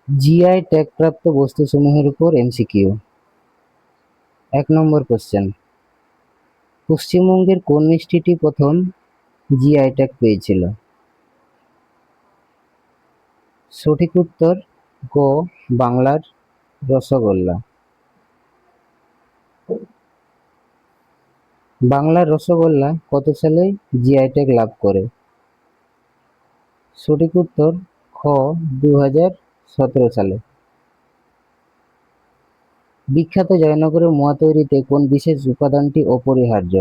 GI ট্যাগপ্রাপ্ত বস্তুসমূহের উপর MCQ. 1 নম্বর question, পশ্চিমবঙ্গের কোন মিষ্টিটি প্রথম জিআই ট্যাগ পেয়েছিল? সঠিক উত্তর গ, বাংলার রসগোল্লা। বাংলার রসগোল্লা কত সালে জিআই ট্যাগ লাভ করে? সঠিক উত্তর খ, 2017 সালে। বিখ্যাত জয়নগরের মোয়া তৈরিতে কোন বিশেষ উপাদানটি অপরিহার্য?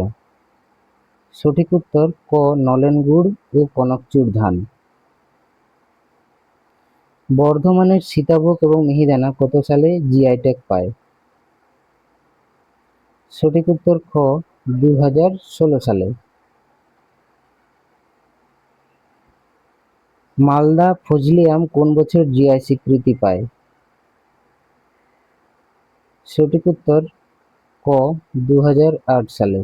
সঠিক উত্তর ক, নলেন গুড় ও কনকচুর ধান। বর্ধমানের সীতাভোগ এবং মিহিদানা কত সালে জিআই ট্যাগ পায়? সঠিক উত্তর খ, 2016 সালে। মালদা ফজলি আম কোন বছর জিআই স্বীকৃতি পায়? সঠিক উত্তর ক, 2008 সালে।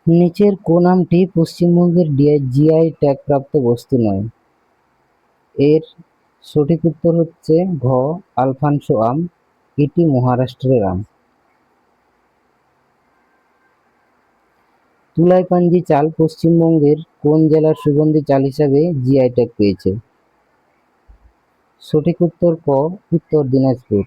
নিচের কোন আমটি পশ্চিমবঙ্গের জিআই ট্যাগ প্রাপ্ত বস্তু নয়? এর সঠিক উত্তর হচ্ছে ঘ, আলফানসো আম। এটি মহারাষ্ট্রের আম। তুলাইপাঞ্জি চাল পশ্চিমবঙ্গের কোন জেলার সুগন্ধি চাল হিসাবে জিআই ট্যাগ পেয়েছে? সঠিক উত্তর ক, উত্তর দিনাজপুর।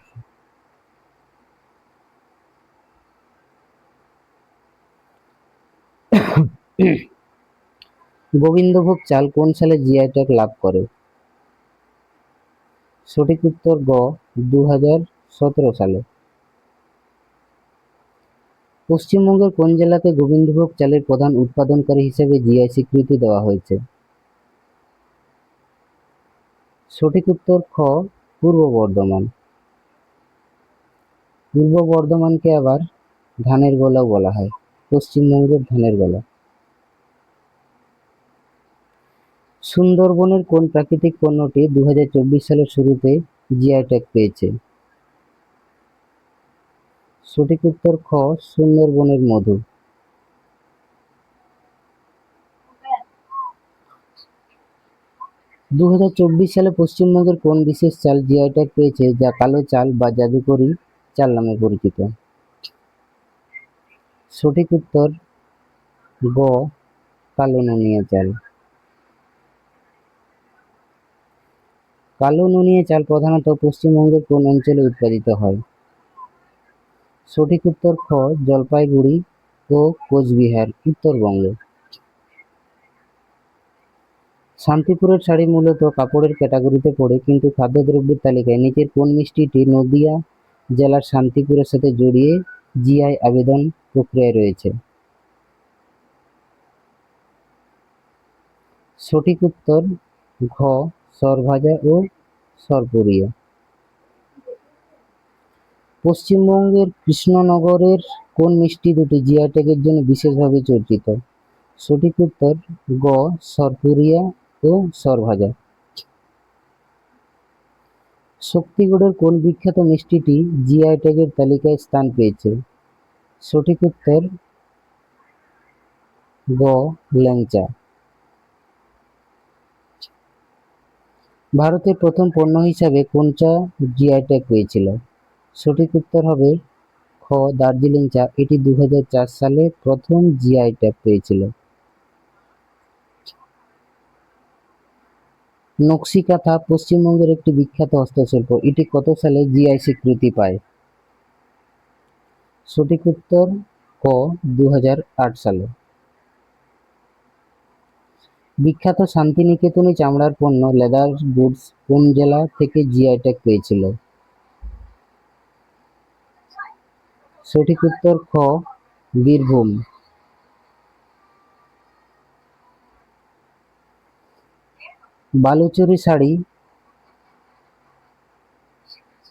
গোবিন্দভোগ চাল কোন সালে জিআই ট্যাগ লাভ করে? সঠিক উত্তর গ, 2017 সালে। পশ্চিমবঙ্গের কোন জেলাকে গোবিন্দভোগ চালের প্রধান উৎপাদনকারী হিসেবে জিআই স্বীকৃতি দেওয়া হয়েছে? সঠিক উত্তর খ, পূর্ব বর্ধমান। পূর্ব বর্ধমানকে আবার ধানের গোলাও বলা হয়, পশ্চিমবঙ্গের ধানের গোলা। সুন্দরবনের কোন প্রাকৃতিক পণ্যটি 2024 সালের শুরুতে জিআই ট্যাগ পেয়েছে? সঠিক উত্তর খ, সুন্দরবনের মধু। সালে পশ্চিমবঙ্গের কোন বিশেষ চাল জিআই ট্যাগ পেয়েছে যা কালো চাল বা জাদুকরি চাল নামে পরিচিত? সঠিক উত্তর গ, কালো নুনিয়া চাল। কালো নুনিয়া চাল প্রধানত পশ্চিমবঙ্গের কোন অঞ্চলে উৎপাদিত হয়? সঠিক উত্তর খ, জলপাইগুড়ি ও কোচবিহার, উত্তরবঙ্গ। শান্তিপুরের শাড়ি মূলত কাপড়ের ক্যাটাগরিতে পড়ে, কিন্তু খাদ্যদ্রব্যের তালিকায় নিচের কোন মিষ্টিটি নদিয়া জেলার শান্তিপুরের সাথে জড়িয়ে জিআই আবেদন প্রক্রিয়ায় রয়েছে? সঠিক উত্তর ঘ, সরভাজা ও সরপুরিয়া। পশ্চিমবঙ্গের কৃষ্ণনগরের কোন মিষ্টি দুটি জিআই ট্যাগের জন্য বিশেষভাবে চর্চিত? সঠিক উত্তর গ, সরপুরিয়া ও সরভাজা। শক্তিগড়ের কোন বিখ্যাত মিষ্টিটি জিআই ট্যাগের তালিকায় স্থান পেয়েছে? সঠিক উত্তর গ, ল্যাংচা। ভারতের প্রথম পণ্য হিসাবে কোন চা জিআই ট্যাগ পেয়েছিল? সঠিক উত্তর হবে খ, দার্জিলিং চা। এটি 2004 সালে প্রথম জিআই ট্যাগ পেয়েছিল। নকশি কাঁথা পশ্চিমবঙ্গের একটি বিখ্যাত হস্তশিল্প। এটি কত সালে জিআই স্বীকৃতি পায়? সঠিক উত্তর ক, 2008 সালে। বিখ্যাত শান্তিনিকেতনী চামড়ার পণ্য লেদার গুডস কোন জেলা থেকে জিআই ট্যাগ পেয়েছিল? সঠিক উত্তর খ, বীরভূম। বালুচরী শাড়ি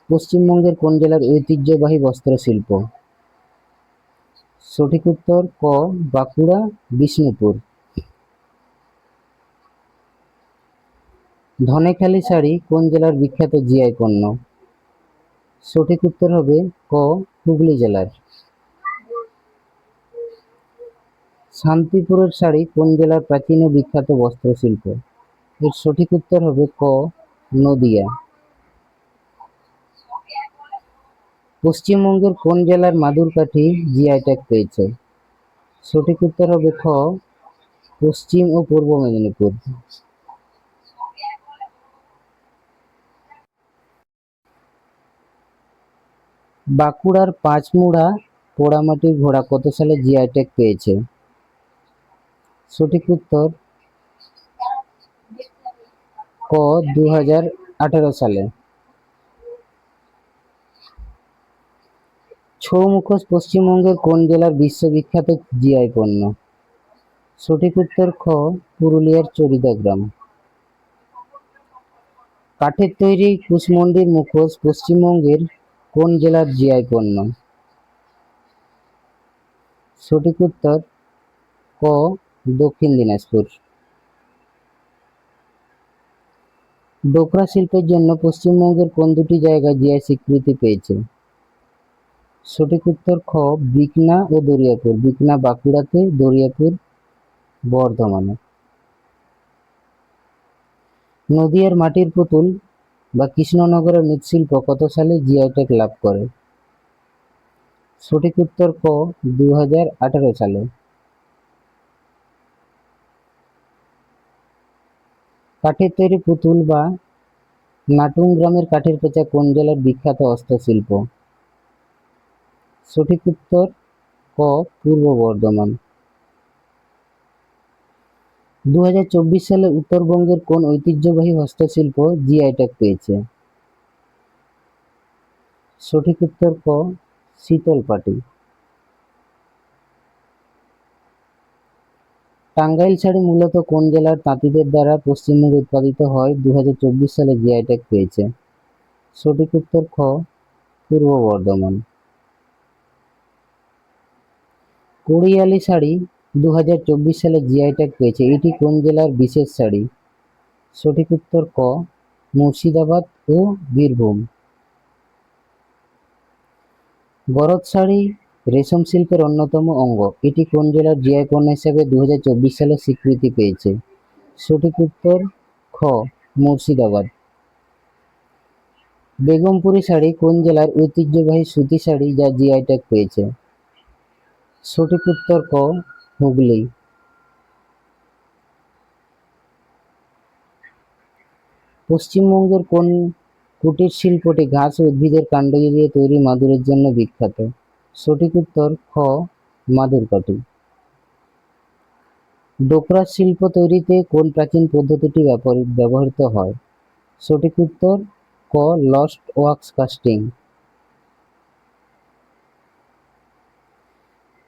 পশ্চিমবঙ্গের কোন জেলার ঐতিহ্যবাহী বস্ত্রশিল্প? সঠিক উত্তর ক, বাঁকুড়া, বিষ্ণুপুর। ধনেখালি শাড়ি কোন জেলার বিখ্যাত জিআই পণ্য? সঠিক উত্তর হবে ক, হুগলি জেলার। শান্তিপুরের শাড়ি কোন জেলার প্রাচীন ও বিখ্যাত বস্ত্রশিল্প? এর সঠিক উত্তর হবে ক, নদিয়া। পশ্চিমবঙ্গের কোন জেলার মাদুরকাঠি জিআই ট্যাগ পেয়েছে? সঠিক উত্তর হবে খ, পশ্চিম ও পূর্ব মেদিনীপুর। বাঁকুড়ার পাঁচমুড়া পোড়ামাটির ঘোড়া কত সালে জিআই ট্যাগ পেয়েছে? সঠিক উত্তর ক, 2018 সালে। ছৌ মুখোশ পশ্চিমবঙ্গের কোন জেলার বিশ্ববিখ্যাত জিআই পণ্য? সঠিক উত্তর খ, পুরুলিয়ার চরিদা গ্রাম। কাঠের তৈরি কুশমন্ডির মুখোশ পশ্চিমবঙ্গের কোন জেলার জিআই পণ্য? সঠিক উত্তর ক, দক্ষিণ দিনাজপুর। ডোকরা শিল্পের জন্য পশ্চিমবঙ্গের কোন দুটি জায়গা জিআই স্বীকৃতি পেয়েছে? সঠিক উত্তর খ, বিকনা ও দরিয়াপুর। বিকনা বাঁকুড়াতে, দরিয়াপুর বর্ধমানে। নদিয়ার মাটির পুতুল বা কৃষ্ণনগরের মৃৎশিল্প কত সালে জিআই ট্যাগ লাভ করে? সঠিক উত্তর ক, 2018 সালে। কাঠের তৈরি পুতুল বা নাটুং গ্রামের কাঠের পেঁচা কোন জেলার বিখ্যাত হস্তশিল্প? সঠিক উত্তর ক, পূর্ব বর্ধমান। 2024 সালে উত্তরবঙ্গের কোন ঐতিহ্যবাহী হস্তশিল্প জিআই ট্যাগ পেয়েছে? সঠিক উত্তর ক, শীতলপাটি। টাঙ্গাইল শাড়ি মূলত কোন জেলার তাঁতিদের দ্বারা পশ্চিমবঙ্গে উৎপাদিত হয় 2024 সালে জিআই ট্যাগ পেয়েছে? সঠিক উত্তর খ, পূর্ব বর্ধমান। কোড়িয়ালি শাড়ি 2024 সালে জিআই ট্যাগ পেয়েছে, এটি কোন জেলার বিশেষ শাড়ি? সঠিক উত্তর ক, মুর্শিদাবাদ ও বীরভূম। গরদ শাড়ি রেশম শিল্পের অন্যতম অঙ্গ, এটি কোন জেলার জিআই পণ্য হিসেবে 2024 সালে স্বীকৃতি পেয়েছে? সঠিক উত্তর খ, মুর্শিদাবাদ। বেগমপুরী শাড়ি কোন জেলার ঐতিহ্যবাহী সুতি শাড়ি যা জিআই ট্যাগ পেয়েছে? সঠিক উত্তর ক, হুগলি। পশ্চিমবঙ্গের কোন কুটির শিল্পটি ঘাস ও উদ্ভিদের কাণ্ড দিয়ে তৈরি মাদুরের জন্য বিখ্যাত? সঠিক উত্তর খ, মাদুরকাঠি। ডোকরা শিল্প তৈরিতে কোন প্রাচীন পদ্ধতিটি ব্যবহৃত হয়? সঠিক উত্তর ক, লস্ট ওয়াক্স কাস্টিং।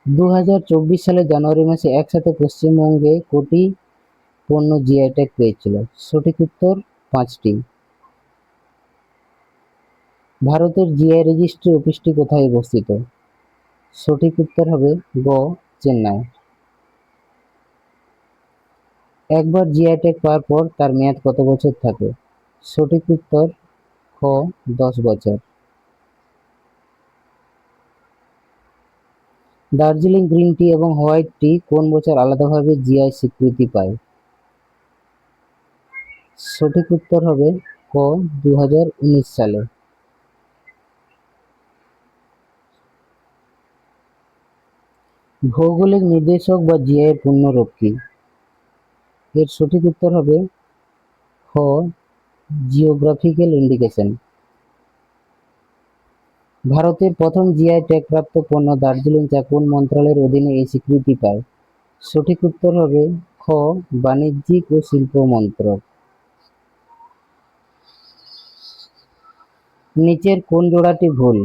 2024 সালে জানুয়ারি মাসে একসাথে পশ্চিমবঙ্গে কোটি পণ্য জিআই ট্যাগ পেয়েছিল? সঠিক উত্তর 5টি। ভারতের জিআই রেজিস্ট্রি অফিসটি কোথায় অবস্থিত? সঠিক উত্তর হবে গ, চেন্নাই। একবার জিআই ট্যাগ পাওয়ার পর তার মেয়াদ কত বছর থাকে? সঠিক উত্তর খ, 10 বছর। দার্জিলিং গ্রিন টি এবং হোয়াইট টি কোন বছর আলাদাভাবে জিআই স্বীকৃতি পায়? সঠিক উত্তর হবে ক, 2019 সালে। ভৌগোলিক নির্দেশক বা জিআই এর পূর্ণরূপ কি? এর সঠিক উত্তর হবে খ, জিওগ্রাফিক্যাল ইন্ডিকেশন। ভারতের প্রথম জিআই ট্যাগ প্রাপ্ত পণ্য দার্জিলিং চা কোন মন্ত্রণালয়ের অধীনে এই স্বীকৃতি পায়? সঠিক উত্তর হবে খ, বাণিজ্যিক ও শিল্প মন্ত্রক। নিচের কোন জোড়াটি ভুল?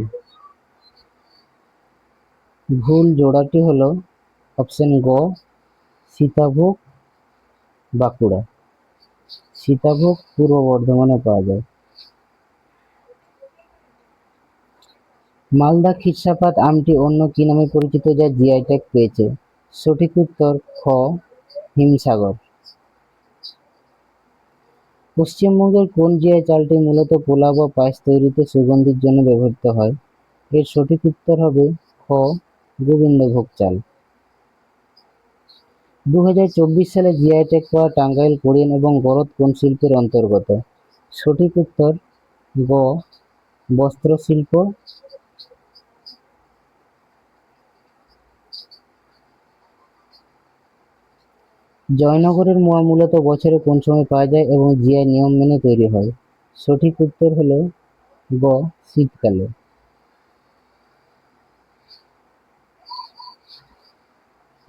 ভুল জোড়াটি হলো অপশন গ, সীতাভোগ বাঁকুড়া। সীতাভোগ পূর্ব বর্ধমানে পাওয়া যায়। মালদা খিরসাপাত আমটি অন্য কি নামে পরিচিত যা জিআই ট্যাগ পেয়েছে? সঠিক উত্তর খ, হিমসাগর। পশ্চিমবঙ্গের কোন জিআই চালটি মূলত পোলাও বা পায়েস তৈরিতে সুগন্ধির জন্য ব্যবহৃত হয়? এর সঠিক উত্তর হবে খ, গোবিন্দভোগ চাল। 2024 সালে জিআই ট্যাগ পাওয়া টাঙ্গাইল, কোরিয়ান এবং গরদ কোন শিল্পের অন্তর্গত? সঠিক উত্তর গ, বস্ত্রশিল্প। জয়নগরের মোয়া মূলত বছরে কোন সময় পাওয়া যায় এবং জিআই নিয়ম মেনে তৈরি হয়? সঠিক উত্তর হলো গ, শীতকালে।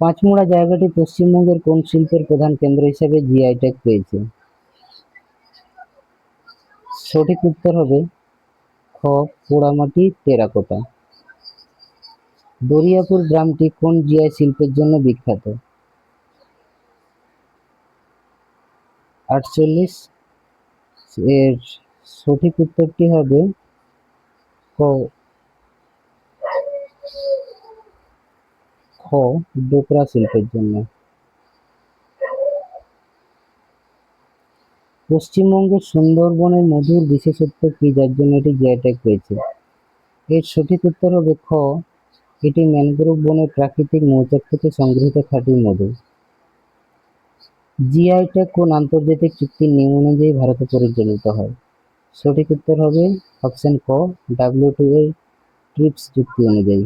পাঁচমুড়া জায়গাটি পশ্চিমবঙ্গের কোন শিল্পের প্রধান কেন্দ্র হিসেবে জিআই ট্যাগ পেয়েছে? সঠিক উত্তর হবে খ, পোড়ামাটি টেরাকোটা। দরিয়াপুর গ্রামটি কোন জিআই শিল্পের জন্য বিখ্যাত? 48। এর সঠিক উত্তরটি হবে ক, ডোকরা শিল্পের জন্য। পশ্চিমবঙ্গের সুন্দরবনের মধুর বিশেষত্ব কি, যার জন্য এটি জিআই ট্যাগ পেয়েছে? এর সঠিক উত্তর হবে খ, এটি ম্যানগ্রোভ বনের প্রাকৃতিক মৌচাক থেকে সংগৃহীত খাঁটি মধু। জিআই ট্যাগ কোন আন্তর্জাতিক চুক্তির নিয়ম অনুযায়ী ভারতে পরিচালিত হয়? সঠিক উত্তর হবে অপশন ক, WTO ট্রিপস চুক্তি অনুযায়ী।